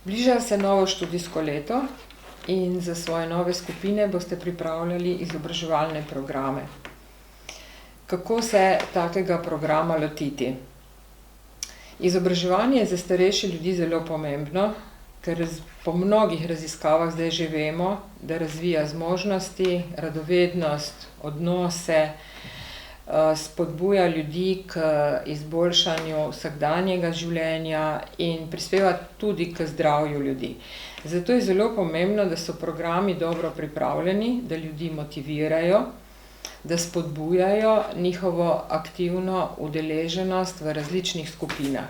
Bliža se novo študijsko leto in za svoje nove skupine boste pripravljali izobraževalne programe. Kako se takega programa lotiti? Izobraževanje je za starejše ljudi zelo pomembno, ker po mnogih raziskavah zdaj že vemo, da razvija zmožnosti, radovednost, odnose, spodbuja ljudi k izboljšanju vsakdanjega življenja in prispeva tudi k zdravju ljudi. Zato je zelo pomembno, da so programi dobro pripravljeni, da ljudi motivirajo, da spodbujajo njihovo aktivno udeleženost v različnih skupinah.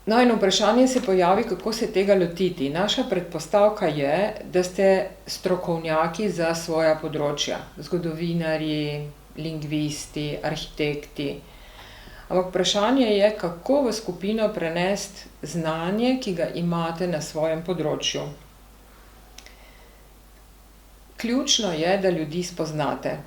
No, in vprašanje se pojavi, kako se tega lotiti. Naša predpostavka je, da ste strokovnjaki za svoja področja, zgodovinarji, lingvisti, arhitekti. Ampak vprašanje je, kako v skupino prenesti znanje, ki ga imate na svojem področju. Ključno je, da ljudi spoznate.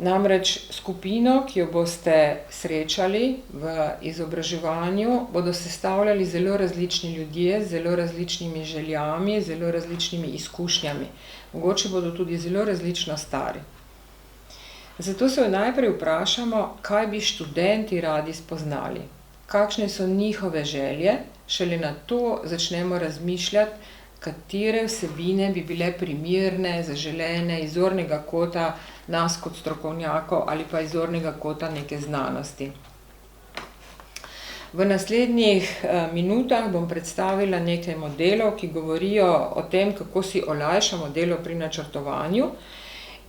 Namreč skupino, ki jo boste srečali v izobraževanju, bodo sestavljali zelo različni ljudje, z zelo različnimi željami, zelo različnimi izkušnjami. Mogoče bodo tudi zelo različno stari. Zato se najprej vprašamo, kaj bi študenti radi spoznali. Kakšne so njihove želje, šele na to začnemo razmišljati, katere vsebine bi bile primerne, zaželene, iz zornega kota nas kot strokovnjakov ali pa iz zornega kota neke znanosti. V naslednjih minutah bom predstavila nekaj modelov, ki govorijo o tem, kako si olajšamo delo pri načrtovanju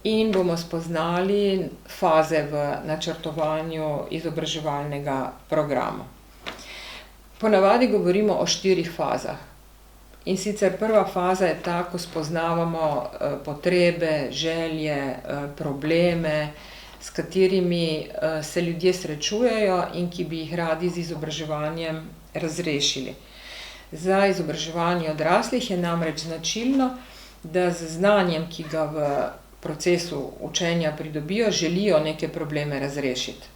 in bomo spoznali faze v načrtovanju izobraževalnega programa. Ponavadi govorimo o 4 fazah. In sicer prva faza je ta, ko spoznavamo potrebe, želje, probleme, s katerimi se ljudje srečujejo in ki bi jih radi z izobraževanjem razrešili. Za izobraževanje odraslih je namreč značilno, da z znanjem, ki ga v procesu učenja pridobijo, želijo neke probleme razrešiti.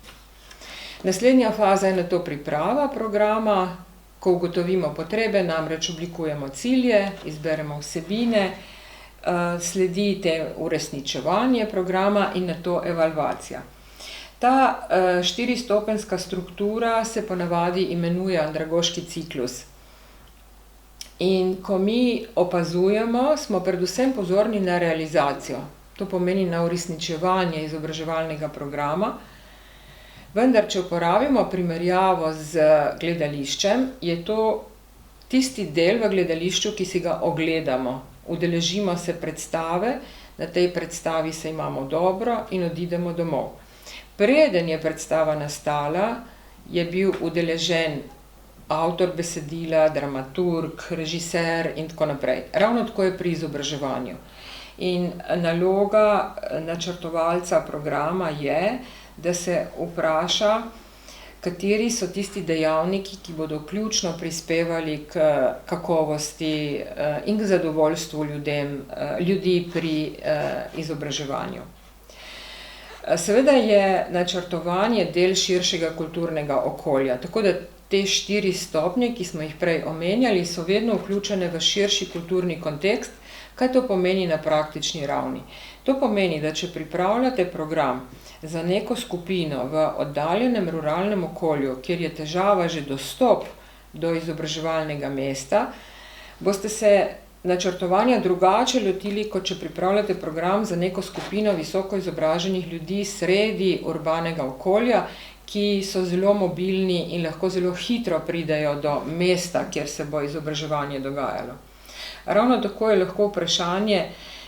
Naslednja faza je nato priprava programa. Ko ugotovimo potrebe, namreč oblikujemo cilje, izberemo vsebine, sledi uresničevanje programa in nato evalvacija. Ta 4-stopenjska struktura se ponavadi imenuje andragoški ciklus. In ko mi opazujemo, smo predvsem pozorni na realizacijo. To pomeni na uresničevanje izobraževalnega programa. Vendar, če uporabimo primerjavo z gledališčem, je to tisti del v gledališču, ki si ga ogledamo. Udeležimo se predstave, na tej predstavi se imamo dobro in odidemo domov. Preden je predstava nastala, je bil udeležen avtor besedila, dramaturg, režiser in tako naprej. Ravno tako je pri izobraževanju. In naloga načrtovalca programa je, da se vpraša, kateri so tisti dejavniki, ki bodo ključno prispevali k kakovosti in k zadovoljstvu ljudi pri izobraževanju. Seveda je načrtovanje del širšega kulturnega okolja, tako da te 4 stopnje, ki smo jih prej omenjali, so vedno vključene v širši kulturni kontekst. Kaj to pomeni na praktični ravni? To pomeni, da če pripravljate program za neko skupino v oddaljenem ruralnem okolju, kjer je težava že dostop do izobraževalnega mesta, boste se načrtovanja drugače lotili, kot če pripravljate program za neko skupino visoko izobraženih ljudi sredi urbanega okolja, ki so zelo mobilni in lahko zelo hitro pridejo do mesta, kjer se bo izobraževanje dogajalo. Ravno tako je lahko vprašanje,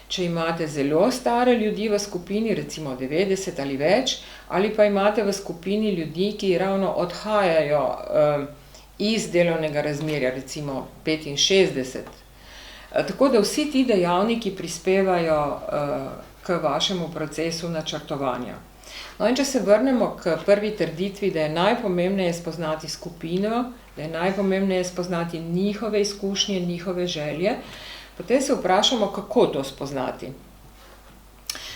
če imate zelo stare ljudi v skupini, recimo 90 ali več, ali pa imate v skupini ljudi, ki ravno odhajajo iz delovnega razmerja, recimo 65. Tako da vsi ti dejavniki prispevajo k vašemu procesu načrtovanja. No, in če se vrnemo k prvi trditvi, da je najpomembneje spoznati skupino, da je najpomembneje spoznati njihove izkušnje, njihove želje, potem se vprašamo, kako to spoznati.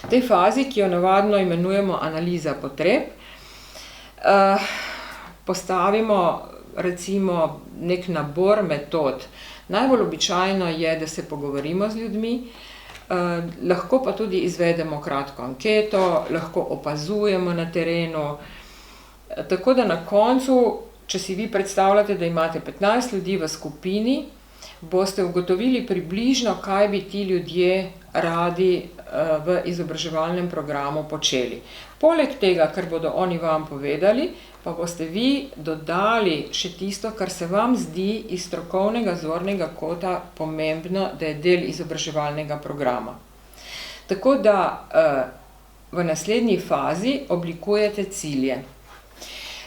V tej fazi, ki jo navadno imenujemo analiza potreb, postavimo recimo nek nabor metod. Najbolj običajno je, da se pogovorimo z ljudmi, lahko pa tudi izvedemo kratko anketo, lahko opazujemo na terenu. Tako da na koncu, če si vi predstavljate, da imate 15 ljudi v skupini, boste ugotovili približno, kaj bi ti ljudje radi v izobraževalnem programu počeli. Poleg tega, kar bodo oni vam povedali, pa boste vi dodali še tisto, kar se vam zdi iz strokovnega zornega kota pomembno, da je del izobraževalnega programa. Tako da v naslednji fazi oblikujete cilje.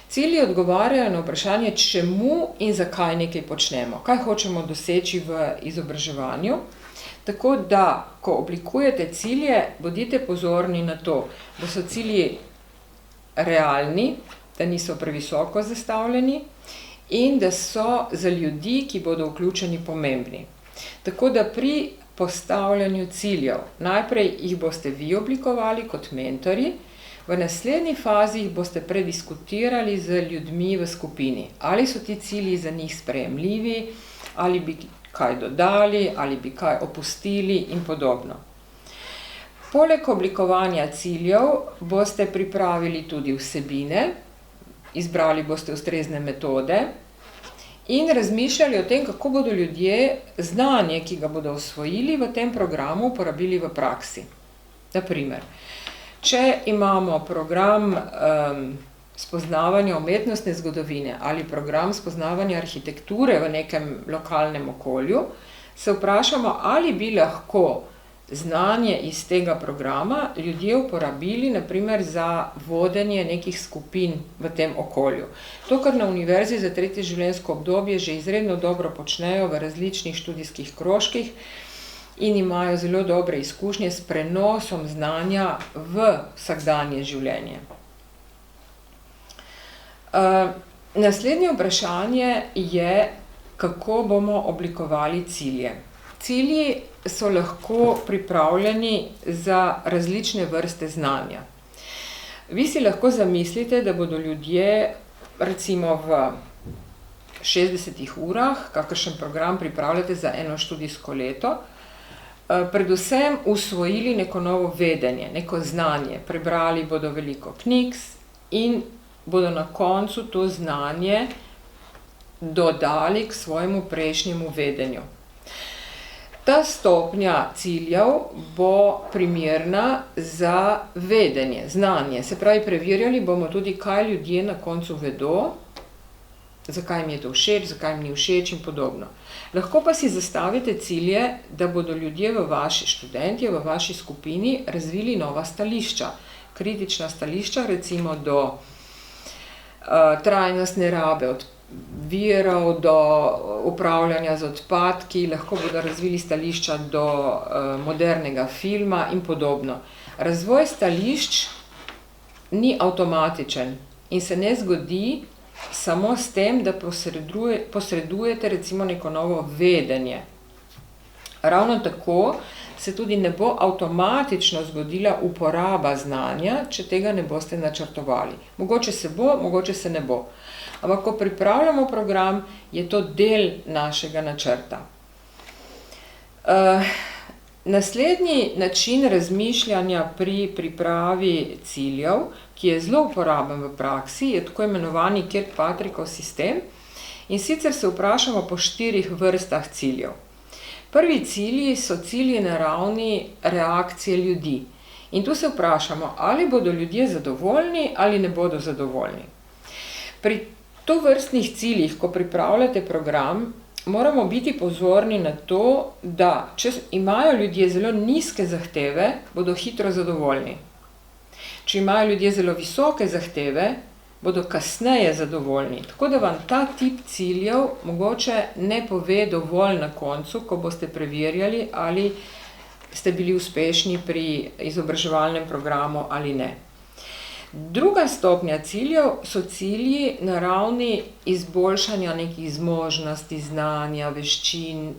Cilji odgovarjajo na vprašanje, čemu in zakaj nekaj počnemo, kaj hočemo doseči v izobraževanju. Tako da, ko oblikujete cilje, bodite pozorni na to, da so cilji realni, da niso previsoko zastavljeni in da so za ljudi, ki bodo vključeni, pomembni. Tako da pri postavljanju ciljev najprej jih boste vi oblikovali kot mentorji, v naslednji fazi jih boste prediskutirali z ljudmi v skupini. Ali so ti cilji za njih sprejemljivi, ali bi kaj dodali, ali bi kaj opustili in podobno. Poleg oblikovanja ciljev boste pripravili tudi vsebine, izbrali boste ustrezne metode in razmišljali o tem, kako bodo ljudje znanje, ki ga bodo osvojili v tem programu, uporabili v praksi. Na primer, če imamo program spoznavanja umetnostne zgodovine ali program spoznavanja arhitekture v nekem lokalnem okolju, se vprašamo, ali bi lahko znanje iz tega programa ljudje uporabili, na primer, za vodenje nekih skupin v tem okolju. To, kar na Univerzi za tretje življenjsko obdobje že izredno dobro počnejo v različnih študijskih krožkih in imajo zelo dobre izkušnje s prenosom znanja v vsakdanje življenje. Naslednje vprašanje je, kako bomo oblikovali cilje. Cilji so lahko pripravljeni za različne vrste znanja. Vi si lahko zamislite, da bodo ljudje recimo v 60 urah, kakršen program pripravljate za eno študijsko leto, predvsem usvojili neko novo vedenje, neko znanje. Prebrali bodo veliko knjig in bodo na koncu to znanje dodali k svojemu prejšnjemu vedenju. Ta stopnja ciljev bo primerna za vedenje, znanje. Se pravi, preverjali bomo tudi, kaj ljudje na koncu vedo, zakaj jim je to všeč, zakaj jim ni všeč in podobno. Lahko pa si zastavite cilje, da bodo ljudje študentje v vaši skupini razvili nova stališča. Kritična stališča, recimo do trajnostne rabe virov, do upravljanja z odpadki, lahko bodo razvili stališča do modernega filma in podobno. Razvoj stališč ni avtomatičen in se ne zgodi samo s tem, da posredujete recimo neko novo vedenje. Ravno tako se tudi ne bo avtomatično zgodila uporaba znanja, če tega ne boste načrtovali. Mogoče se bo, mogoče se ne bo. Ampak, ko pripravljamo program, je to del našega načrta. Naslednji način razmišljanja pri pripravi ciljev, ki je zelo uporaben v praksi, je tako imenovani Kirkpatrickov sistem, in sicer se vprašamo po 4 vrstah ciljev. Prvi cilji so cilji na ravni reakcije ljudi. In tu se vprašamo, ali bodo ljudje zadovoljni ali ne bodo zadovoljni. Pri tovrstnih ciljih, ko pripravljate program, moramo biti pozorni na to, da če imajo ljudje zelo nizke zahteve, bodo hitro zadovoljni. Če imajo ljudje zelo visoke zahteve, bodo kasneje zadovoljni. Tako da vam ta tip ciljev mogoče ne pove dovolj na koncu, ko boste preverjali, ali ste bili uspešni pri izobraževalnem programu ali ne. Druga stopnja ciljev so cilji na ravni izboljšanja nekih zmožnosti, znanja, veščin.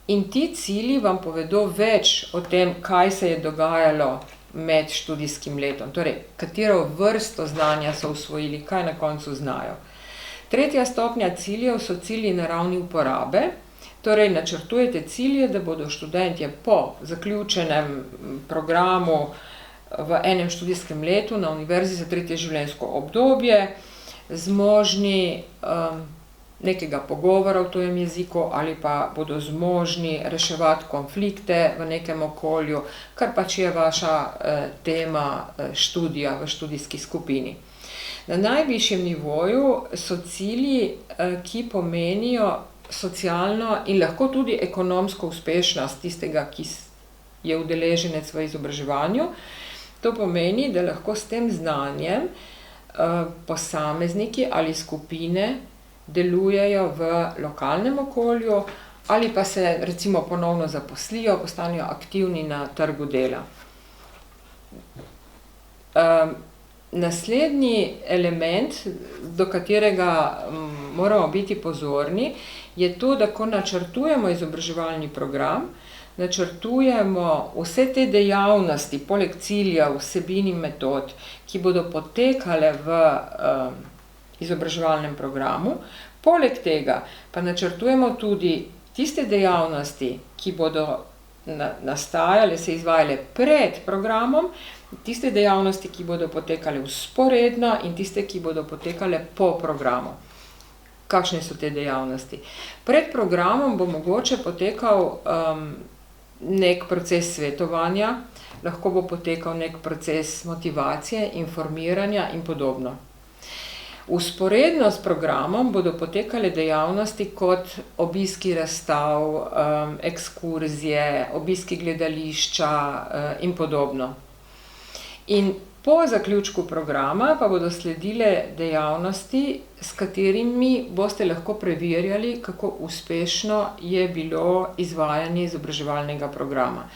In ti cilji vam povedo več o tem, kaj se je dogajalo med študijskim letom. Torej, katero vrsto znanja so usvojili, kaj na koncu znajo. Tretja stopnja ciljev so cilji na ravni uporabe. Torej, načrtujete cilje, da bodo študentje po zaključenem programu v enem študijskem letu na univerzi za tretje življenjsko obdobje zmožni nekega pogovora v tujem jeziku ali pa bodo zmožni reševati konflikte v nekem okolju, kar pač je vaša tema študija v študijski skupini. Na najvišjem nivoju so cilji, ki pomenijo socialno in lahko tudi ekonomsko uspešnost tistega, ki je udeleženec v izobraževanju. To pomeni, da lahko s tem znanjem posamezniki ali skupine delujejo v lokalnem okolju ali pa se recimo ponovno zaposlijo, postanejo aktivni na trgu dela. Naslednji element, do katerega moramo biti pozorni, je to, da ko načrtujemo izobraževalni program, načrtujemo vse te dejavnosti, poleg ciljev, vsebin in metod, ki bodo potekale v izobraževalnem programu. Poleg tega pa načrtujemo tudi tiste dejavnosti, ki bodo nastajale, se izvajale pred programom, tiste dejavnosti, ki bodo potekale vzporedno in tiste, ki bodo potekale po programu. Kakšne so te dejavnosti? Pred programom bo mogoče potekal nek proces svetovanja, lahko bo potekal nek proces motivacije, informiranja in podobno. Vzporedno s programom bodo potekale dejavnosti kot obiski razstav, ekskurzije, obiski gledališča in podobno. In po zaključku programa pa bodo sledile dejavnosti, s katerimi boste lahko preverjali, kako uspešno je bilo izvajanje izobraževalnega programa.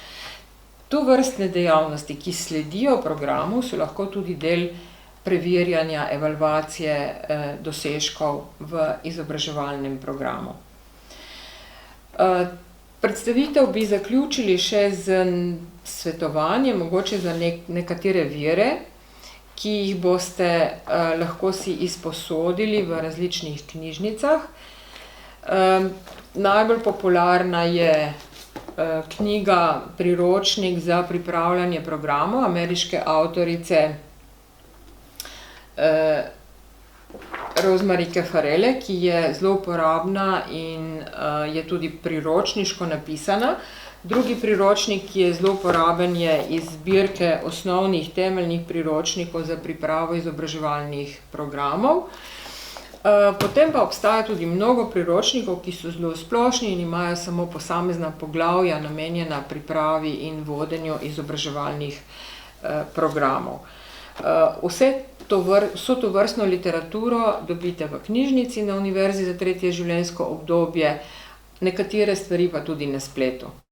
Tovrstne dejavnosti, ki sledijo programu, so lahko tudi del preverjanja, evalvacije dosežkov v izobraževalnem programu. Predstavitev bi zaključili še z svetovanjem, mogoče za nekatere vire, ki jih boste lahko si izposodili v različnih knjižnicah. Najbolj popularna je knjiga Priročnik za pripravljanje programov ameriške avtorice Rosemarike Farelle, ki je zelo uporabna in je tudi priročniško napisana. Drugi priročnik, ki je zelo uporaben, je iz zbirke osnovnih temeljnih priročnikov za pripravo izobraževalnih programov. Potem pa obstaja tudi mnogo priročnikov, ki so zelo splošni in imajo samo posamezna poglavja namenjena pripravi in vodenju izobraževalnih programov. Vso tovrstno literaturo dobite v knjižnici na Univerzi za tretje življenjsko obdobje, nekatere stvari pa tudi na spletu.